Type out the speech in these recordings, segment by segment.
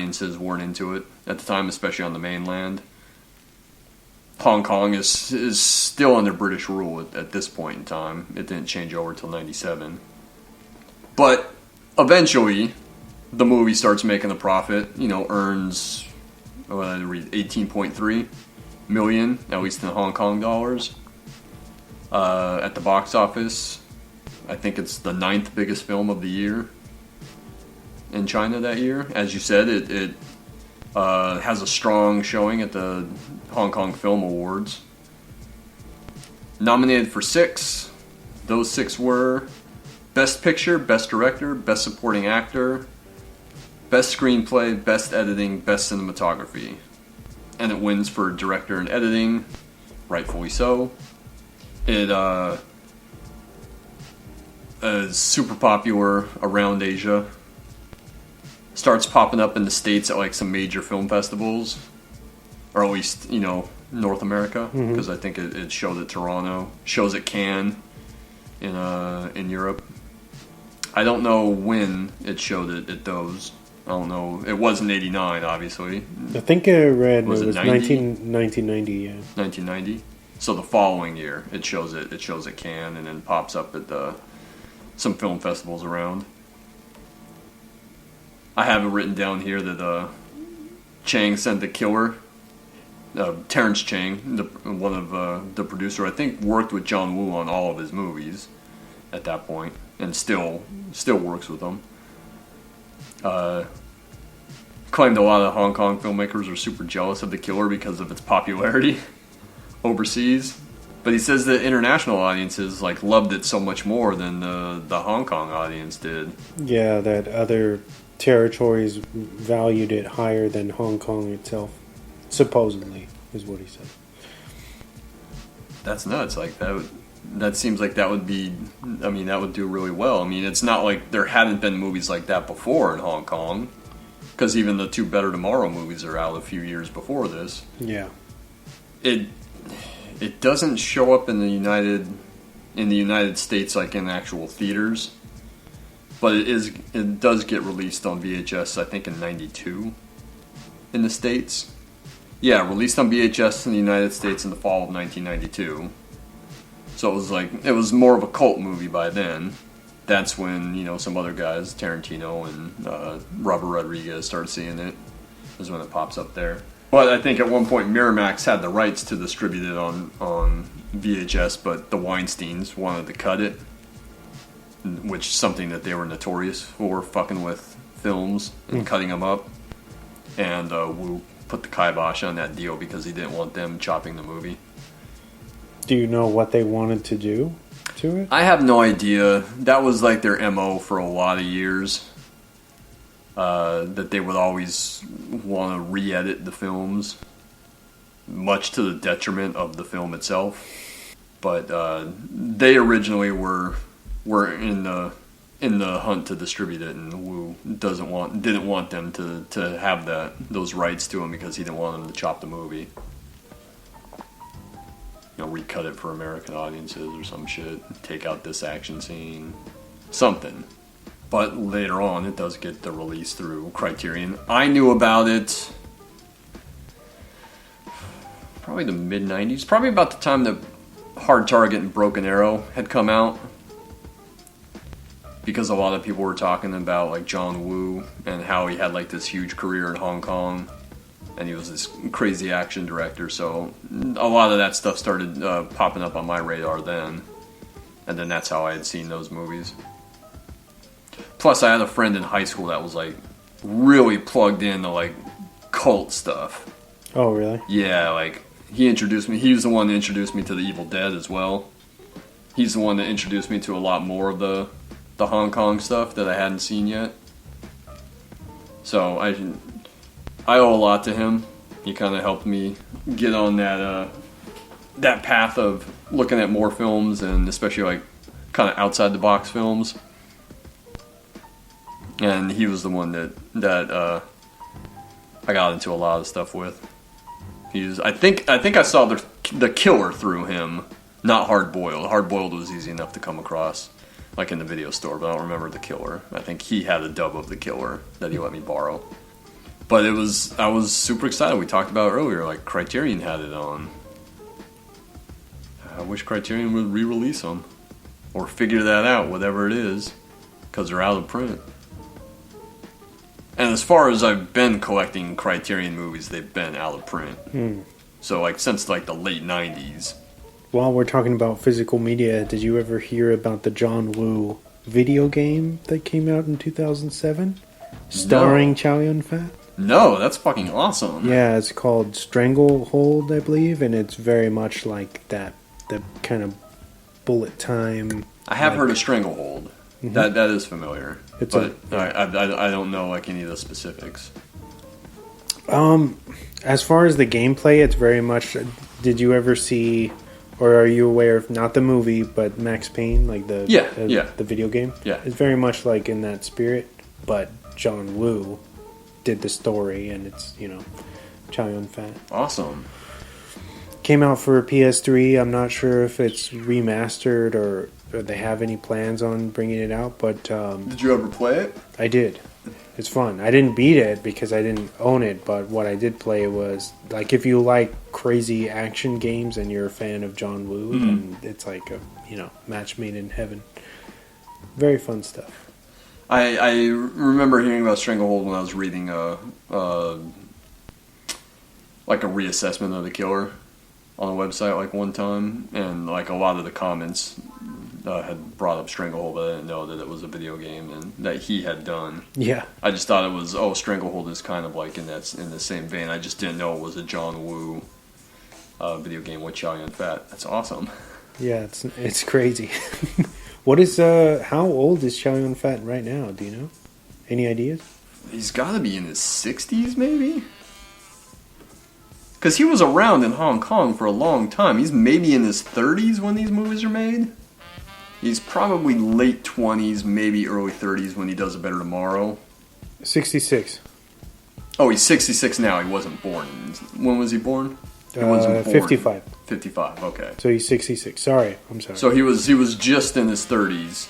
audiences weren't into it at the time, especially on the mainland. Hong Kong is still under British rule at this point in time. It didn't change over until 97. But eventually, the movie starts making a profit, earns, 18.3 million, at least in Hong Kong dollars, at the box office. I think it's the 9th biggest film of the year in China that year. As you said, it has a strong showing at the Hong Kong Film Awards. Nominated for 6. Those 6 were Best Picture, Best Director, Best Supporting Actor, Best Screenplay, Best Editing, Best Cinematography. And it wins for Director and Editing, rightfully so. It is super popular around Asia. Starts popping up in the States at like some major film festivals, or at least, North America, because I think it showed at Toronto, shows at Cannes in Europe. I don't know when it showed at those. I don't know. It wasn't 89, obviously. I think I read was it was 1990, yeah. 1990. So the following year, it shows at Cannes, and then pops up at some film festivals around. I have it written down here that Chang sent the killer. Terrence Chang, one of the producer, I think worked with John Woo on all of his movies at that point, and still works with them. Claimed a lot of Hong Kong filmmakers are super jealous of The Killer because of its popularity overseas. But he says that international audiences loved it so much more than the Hong Kong audience did. Yeah, that other territories valued it higher than Hong Kong itself. Supposedly, is what he said. That's nuts. That seems like that would be... I mean, that would do really well. I mean, it's not like there hadn't been movies like that before in Hong Kong. Because even the 2 Better Tomorrow movies are out a few years before this. Yeah. It doesn't show up in the United States in actual theaters. But it does get released on VHS, I think, in 92 in the States. Yeah, released on VHS in the United States in the fall of 1992. So it was more of a cult movie by then. That's when, some other guys, Tarantino and Robert Rodriguez, started seeing it. Is when it pops up there. But I think at one point Miramax had the rights to distribute it on VHS, but the Weinsteins wanted to cut it. Which is something that they were notorious for, fucking with films and cutting them up. And Wu put the kibosh on that deal because he didn't want them chopping the movie. Do you know what they wanted to do to it? I have no idea. That was their MO for a lot of years. That they would always want to re-edit the films, much to the detriment of the film itself. But they originally were in the hunt to distribute it, and Wu didn't want them to have those rights to him because he didn't want them to chop the movie. Recut it for American audiences or some shit. Take out this action scene. Something. But later on, it does get the release through Criterion. I knew about it probably the mid-90s. Probably about the time that Hard Target and Broken Arrow had come out. Because a lot of people were talking about John Woo and how he had this huge career in Hong Kong. And he was this crazy action director, so a lot of that stuff started popping up on my radar then. And then that's how I had seen those movies. Plus, I had a friend in high school that was really plugged into cult stuff. Oh, really? Yeah, he introduced me. He was the one that introduced me to The Evil Dead as well. He's the one that introduced me to a lot more of the Hong Kong stuff that I hadn't seen yet. So I owe a lot to him. He kind of helped me get on that path of looking at more films, and especially kind of outside the box films. And he was the one that I got into a lot of stuff with. I think I saw the Killer through him, not Hard Boiled. Hard Boiled was easy enough to come across, in the video store, but I don't remember The Killer. I think he had a dub of The Killer that he let me borrow. But I was super excited. We talked about it earlier, like Criterion had it on. I wish Criterion would re-release them. Or figure that out, whatever it is. Because they're out of print. And as far as I've been collecting Criterion movies, they've been out of print. So like since like the late 90s. While we're talking about physical media, did you ever hear about the John Woo video game that came out in 2007? Starring Chow Yun-fat? No, that's fucking awesome. Yeah, it's called Stranglehold, I believe, and it's very much like that, the kind of bullet time. I have heard of Stranglehold. Mm-hmm. That is familiar. I don't know like any of the specifics. As far as the gameplay, it's very much. Did you ever see, or are you aware of not the movie, but Max Payne, like the video game? Yeah, it's very much like in that spirit, but John Woo did the story, and it's Chow Yun-fat. Awesome. Came out for PS3. I'm not sure if it's remastered or they have any plans on bringing it out, but did you ever play it? I did. It's fun. I didn't beat it because I didn't own it, but what I did play was like if you like crazy action games and you're a fan of John Woo, then it's like a match made in heaven. Very fun stuff. I remember hearing about Stranglehold when I was reading like a reassessment of the killer on a website like one time, and like a lot of the comments had brought up Stranglehold, but I didn't know that it was a video game and that he had done. Yeah, I just thought it was Stranglehold is kind of like in the same vein. I just didn't know it was a John Woo video game with Chow Yun-fat. That's awesome. Yeah, it's crazy. What is how old is Chow Yun-fat right now? Do you know? Any ideas? He's got to be in his 60s, maybe. Because he was around in Hong Kong for a long time. He's maybe in his 30s when these movies are made. He's probably late 20s, maybe early 30s when he does A Better Tomorrow. 66. Oh, he's 66 now. He wasn't born. When was he born? He wasn't born. 55. 55, okay. So he's 66. Sorry, I'm sorry. So he was just in his 30s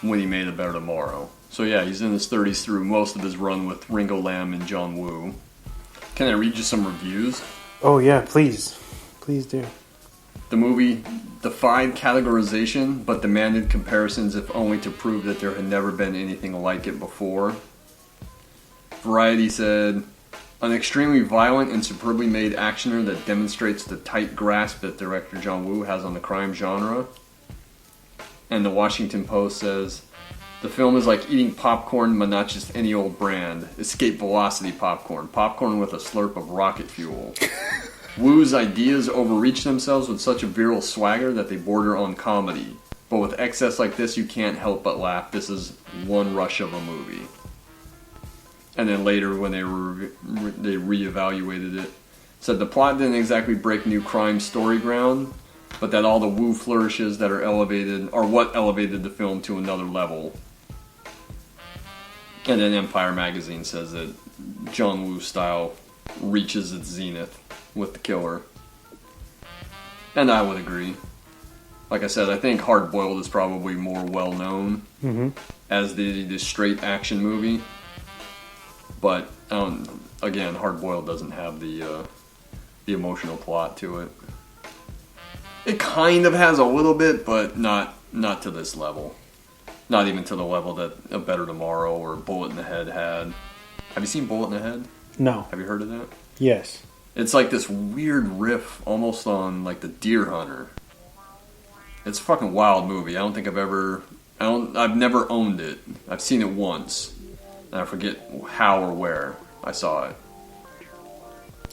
when he made A Better Tomorrow. So yeah, he's in his 30s through most of his run with Ringo Lam and John Woo. Can I read you some reviews? Oh yeah, please. Please do. The movie defied categorization, but demanded comparisons if only to prove that there had never been anything like it before. Variety said, an extremely violent and superbly made actioner that demonstrates the tight grasp that director John Woo has on the crime genre. And the Washington Post says, the film is like eating popcorn, but not just any old brand. Escape velocity popcorn. Popcorn with a slurp of rocket fuel. Woo's ideas overreach themselves with such a virile swagger that they border on comedy. But with excess like this, you can't help but laugh. This is one rush of a movie. And then later, when they reevaluated it, said the plot didn't exactly break new crime story ground, but that all the Woo flourishes that are elevated are what elevated the film to another level. And then Empire Magazine says that John Woo's style reaches its zenith with The Killer. And I would agree. Like I said, I think Hard Boiled is probably more well known as the straight action movie. But again, Hard Boiled doesn't have the emotional plot to it. It kind of has a little bit, but not to this level. Not even to the level that A Better Tomorrow or Bullet in the Head had. Have you seen Bullet in the Head? No. Have you heard of that? Yes. It's like this weird riff almost on like The Deer Hunter. It's a fucking wild movie. I've never owned it. I've seen it once. And I forget how or where I saw it.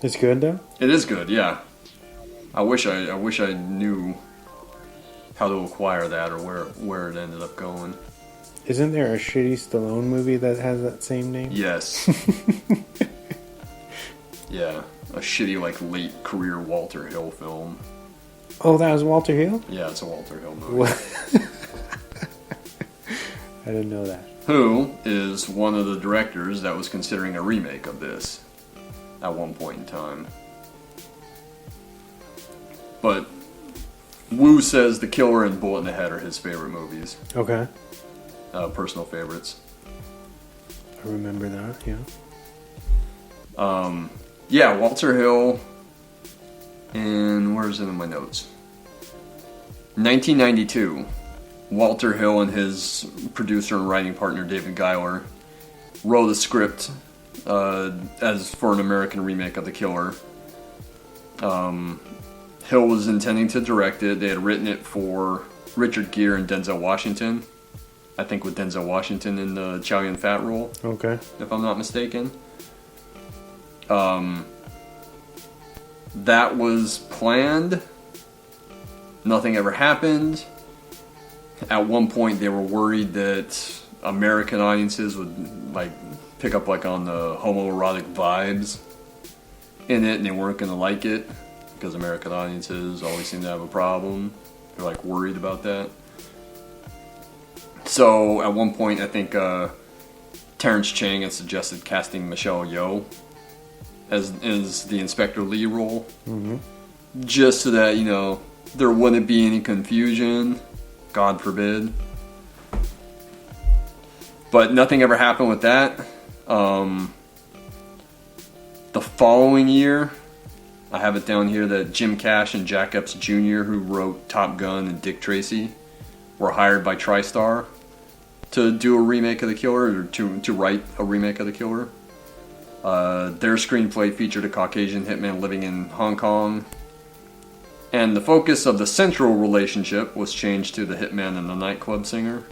It's good though? It is good, yeah. I wish I knew how to acquire that or where it ended up going. Isn't there a shitty Stallone movie that has that same name? Yes. Yeah. A shitty, like, late career Walter Hill film. Oh, that was Walter Hill? Yeah, it's a Walter Hill movie. I didn't know that. Who is one of the directors that was considering a remake of this at one point in time. But Woo says The Killer and Bullet in the Head are his favorite movies. Okay. Personal favorites. I remember that, yeah. Yeah, Walter Hill. And where's it in my notes? 1992. Walter Hill and his producer and writing partner David Giler wrote a script as for an American remake of The Killer. Hill was intending to direct it. They had written it for Richard Gere and Denzel Washington. I think with Denzel Washington in the Chow Yun-Fat role. Okay. If I'm not mistaken. That was planned. Nothing ever happened. At one point, they were worried that American audiences would like pick up like on the homoerotic vibes in it, and they weren't going to like it because American audiences always seem to have a problem. They're like worried about that. So at one point, I think Terrence Chang had suggested casting Michelle Yeoh as the Inspector Lee role, just so that there wouldn't be any confusion. God forbid. But nothing ever happened with that. The following year, I have it down here that Jim Cash and Jack Epps Jr., who wrote Top Gun and Dick Tracy, were hired by TriStar to do a remake of The Killer, or to write a remake of The Killer. Their screenplay featured a Caucasian hitman living in Hong Kong, and the focus of the central relationship was changed to the hitman and the nightclub singer,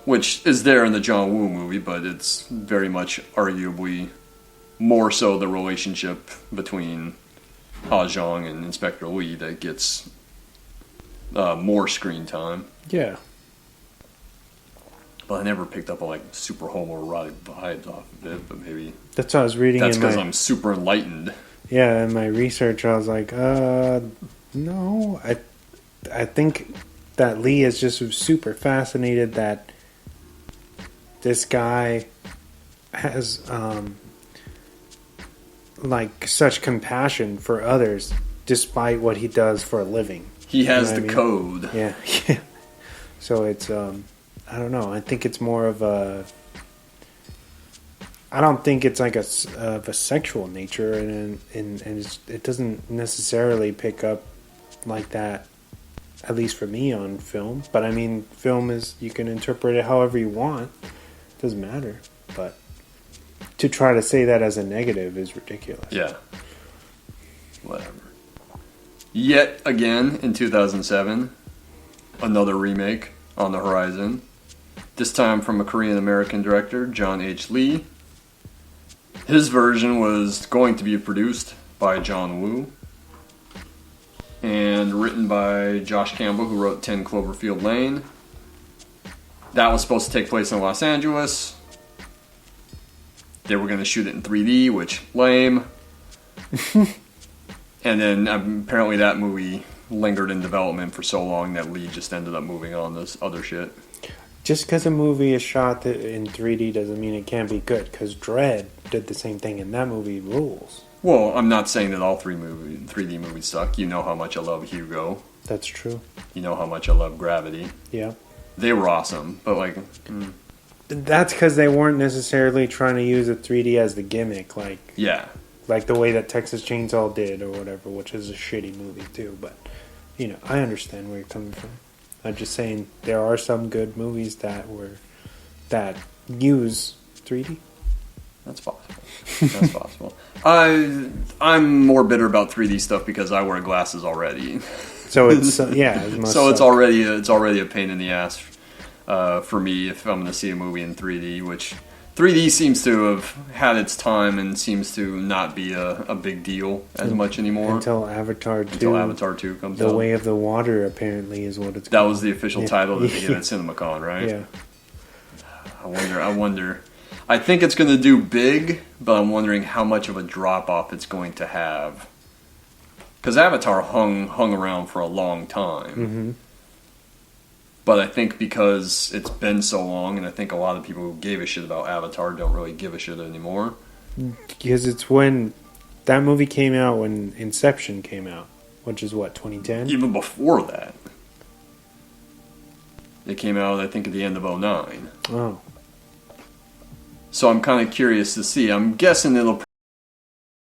which is there in the John Woo movie, but it's very much arguably more so the relationship between Ha Zhang and Inspector Lee that gets more screen time. Yeah. But I never picked up on like super homoerotic vibes off of it, but maybe that's what I was reading. That's because I'm super enlightened. Yeah, in my research, I was like, no. I think that Lee is just super fascinated that this guy has like such compassion for others, despite what he does for a living. He has the code. Yeah. So it's I don't know. I think it's more of a. I don't think it's like a sexual nature, and it doesn't necessarily pick up like that. At least for me on film, but I mean, film is, you can interpret it however you want. It doesn't matter, but to try to say that as a negative is ridiculous. Yeah. Whatever. Yet again, in 2007, another remake on the horizon. This time from a Korean-American director, John H. Lee. His version was going to be produced by John Woo and written by Josh Campbell, who wrote 10 Cloverfield Lane. That was supposed to take place in Los Angeles. They were going to shoot it in 3D, which, lame. And then apparently that movie lingered in development for so long that Lee just ended up moving on this other shit. Just because a movie is shot in 3D doesn't mean it can't be good, because Dredd did the same thing, and that movie rules. Well, I'm not saying that all 3D movies suck. You know how much I love Hugo. That's true. You know how much I love Gravity. Yeah. They were awesome, but like... That's because they weren't necessarily trying to use a 3D as the gimmick, like... Yeah. Like the way that Texas Chainsaw did, or whatever, which is a shitty movie, too, but... I understand where you're coming from. I'm just saying there are some good movies that use 3D. That's possible. That's possible. I'm more bitter about 3D stuff because I wear glasses already. So it's it's already a pain in the ass for me if I'm going to see a movie in 3D, which 3D seems to have had its time and seems to not be a big deal as much anymore. Until Avatar 2. Until Avatar 2 comes out. The Way of the Water, apparently, is what it's that called. Was the official title that they gave at CinemaCon, right? Yeah. I wonder. I think it's going to do big, but I'm wondering how much of a drop-off it's going to have. Because Avatar hung around for a long time. Mm-hmm. But I think because it's been so long, and I think a lot of people who gave a shit about Avatar don't really give a shit anymore. Because it's when that movie came out, when Inception came out, which is what, 2010? Even before that. It came out, I think, at the end of 2009. Oh. So I'm kind of curious to see. I'm guessing it'll